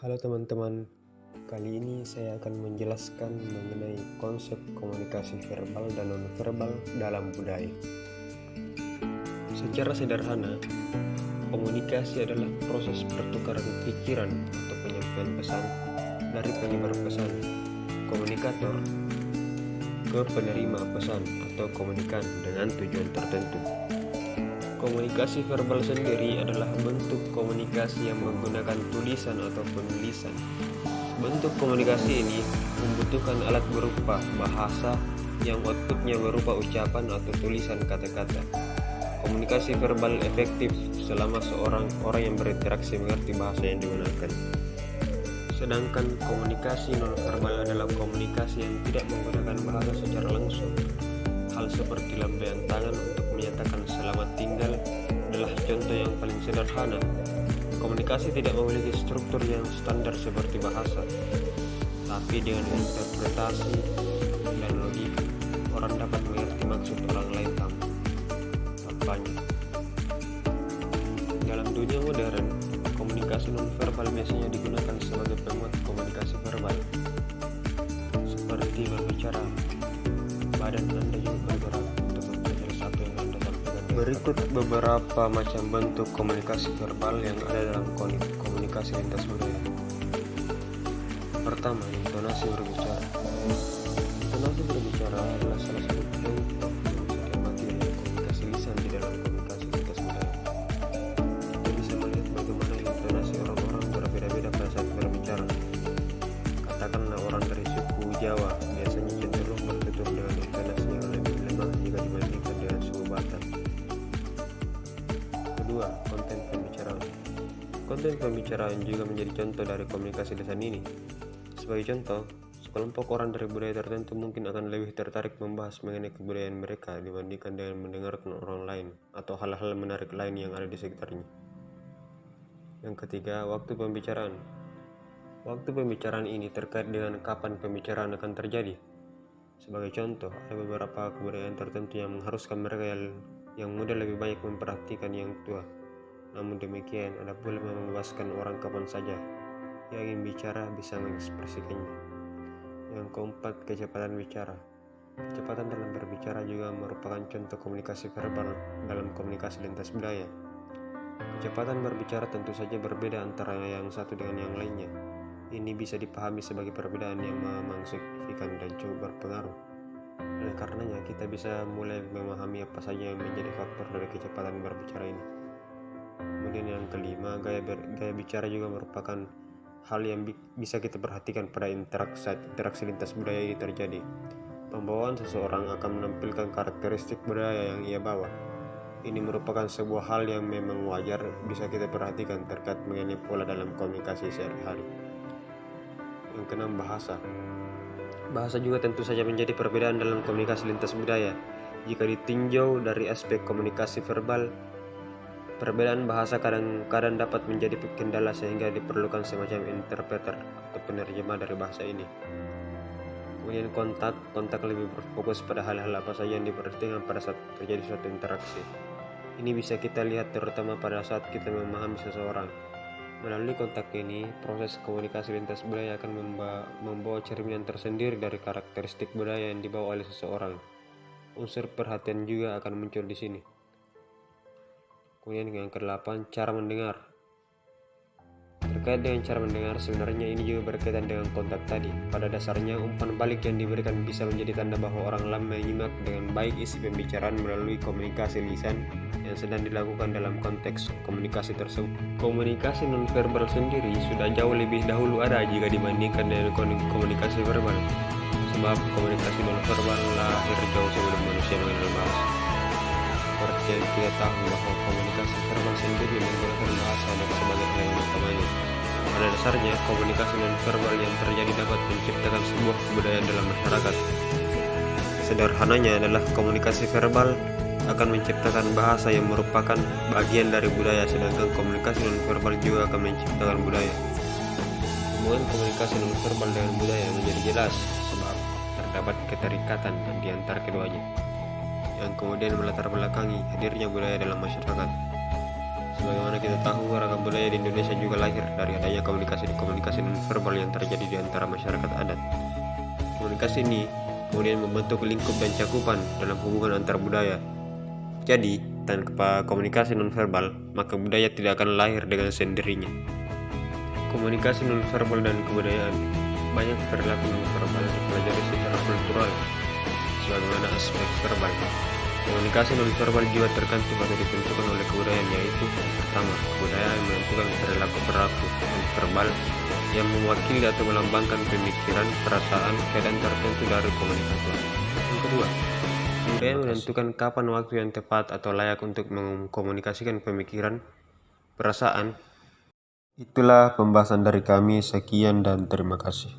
Halo teman-teman, kali ini saya akan menjelaskan mengenai konsep komunikasi verbal dan nonverbal dalam budaya. Secara sederhana, komunikasi adalah proses pertukaran pikiran atau penyampaian pesan dari penyebar pesan, komunikator, ke penerima pesan atau komunikan dengan tujuan tertentu. Komunikasi verbal sendiri adalah bentuk komunikasi yang menggunakan tulisan atau penulisan. Bentuk komunikasi ini membutuhkan alat berupa bahasa yang outputnya berupa ucapan atau tulisan kata-kata. Komunikasi verbal efektif selama orang yang berinteraksi mengerti bahasa yang digunakan. Sedangkan komunikasi nonverbal adalah komunikasi yang tidak menggunakan bahasa secara langsung. Hal seperti lambaian tangan untuk menyatakan selamat tinggal adalah contoh yang paling sederhana. Komunikasi tidak memiliki struktur yang standar seperti bahasa, tapi dengan interpretasi dan logika, orang dapat mengerti maksud orang lain tanpanya. Dalam dunia modern, komunikasi nonverbal biasanya digunakan sebagai penguat komunikasi verbal, seperti berbicara. Badan Anda juga bergerak untuk mempelajari satu yang Anda sampaikan. Berikut beberapa macam bentuk komunikasi verbal yang ada dalam komunikasi lintas budaya. Pertama, intonasi berbicara. Intonasi berbicara adalah salah satu contoh yang bisa diamati dalam komunikasi lisan di dalam komunikasi lintas budaya. Kita bisa melihat bagaimana intonasi orang-orang berbeda-beda pada saat berbicara. Katakanlah orang dari suku Jawa biasanya cenderung bertutur dengan intonasi yang lebih lemah jika dibandingkan dengan suku Batak. Kedua, konten pembicaraan. Konten pembicaraan juga menjadi contoh dari komunikasi lisan ini. Sebagai contoh, sekelompok orang dari budaya tertentu mungkin akan lebih tertarik membahas mengenai kebudayaan mereka dibandingkan dengan mendengarkan orang lain atau hal-hal menarik lain yang ada di sekitarnya. Yang ketiga, waktu pembicaraan. Waktu pembicaraan ini terkait dengan kapan pembicaraan akan terjadi. Sebagai contoh, ada beberapa kebudayaan tertentu yang mengharuskan mereka yang muda lebih banyak memperhatikan yang tua. Namun demikian, ada pula yang membebaskan orang kapan saja yang ingin bicara bisa mengekspresikannya. Yang keempat, kecepatan bicara. Kecepatan dalam berbicara juga merupakan contoh komunikasi verbal dalam komunikasi lintas budaya. Kecepatan berbicara tentu saja berbeda antara yang satu dengan yang lainnya. Ini bisa dipahami sebagai perbedaan yang memang signifikan dan cukup berpengaruh. Oleh karenanya, kita bisa mulai memahami apa saja yang menjadi faktor dari kecepatan berbicara ini. Kemudian yang kelima, gaya bicara juga merupakan hal yang bisa kita perhatikan pada interaksi lintas budaya ini terjadi. Pembawaan seseorang akan menampilkan karakteristik budaya yang ia bawa. Ini merupakan sebuah hal yang memang wajar bisa kita perhatikan terkait mengenai pola dalam komunikasi sehari-hari. Yang keenam, bahasa. Bahasa juga tentu saja menjadi perbedaan dalam komunikasi lintas budaya. Jika ditinjau dari aspek komunikasi verbal, perbedaan bahasa kadang-kadang dapat menjadi kendala sehingga diperlukan semacam interpreter atau penerjemah dari bahasa ini. Kemudian kontak lebih berfokus pada hal-hal apa saja yang diperhatikan pada saat terjadi suatu interaksi. Ini bisa kita lihat terutama pada saat kita memahami seseorang. Melalui kontak ini, proses komunikasi lintas budaya akan membawa cerminan tersendiri dari karakteristik budaya yang dibawa oleh seseorang. Unsur perhatian juga akan muncul di sini. Kemudian yang ke-8, cara mendengar. Terkait dengan cara mendengar, sebenarnya ini juga berkaitan dengan kontak tadi. Pada dasarnya, umpan balik yang diberikan bisa menjadi tanda bahwa orang lain menyimak dengan baik isi pembicaraan melalui komunikasi lisan yang sedang dilakukan dalam konteks komunikasi tersebut. Komunikasi nonverbal sendiri sudah jauh lebih dahulu ada jika dibandingkan dengan komunikasi verbal. Sebab komunikasi nonverbal lahir jauh sebelum manusia mengenal bahasa. Seperti yang kita tahu bahwa komunikasi verbal sendiri menggunakan bahasa sebagai elemen utamanya. Pada dasarnya, komunikasi nonverbal yang terjadi dapat menciptakan sebuah kebudayaan dalam masyarakat. Sederhananya adalah komunikasi verbal akan menciptakan bahasa yang merupakan bagian dari budaya, sedangkan komunikasi nonverbal juga akan menciptakan budaya. Hubungan komunikasi nonverbal dengan budaya menjadi jelas sebab terdapat keterikatan di antara keduanya, yang kemudian melatar belakangi hadirnya budaya dalam masyarakat. Sebagaimana kita tahu, ragam budaya di Indonesia juga lahir dari adanya komunikasi nonverbal yang terjadi di antara masyarakat adat. Komunikasi ini kemudian membentuk lingkup dan cakupan dalam hubungan antar budaya. Jadi, tanpa komunikasi nonverbal, maka budaya tidak akan lahir dengan sendirinya. Komunikasi nonverbal dan kebudayaan. Banyak perilaku nonverbal dipelajari secara kultural, sebagaimana aspek verbal. Komunikasi nonverbal juga tergantung atau ditentukan oleh kebudayaan, yaitu pertama, kebudayaan menentukan perilaku nonverbal yang mewakili atau melambangkan pemikiran, perasaan, keadaan tertentu dari komunikator. Yang kedua, budaya menentukan kapan waktu yang tepat atau layak untuk mengkomunikasikan pemikiran, perasaan. Itulah pembahasan dari kami. Sekian dan terima kasih.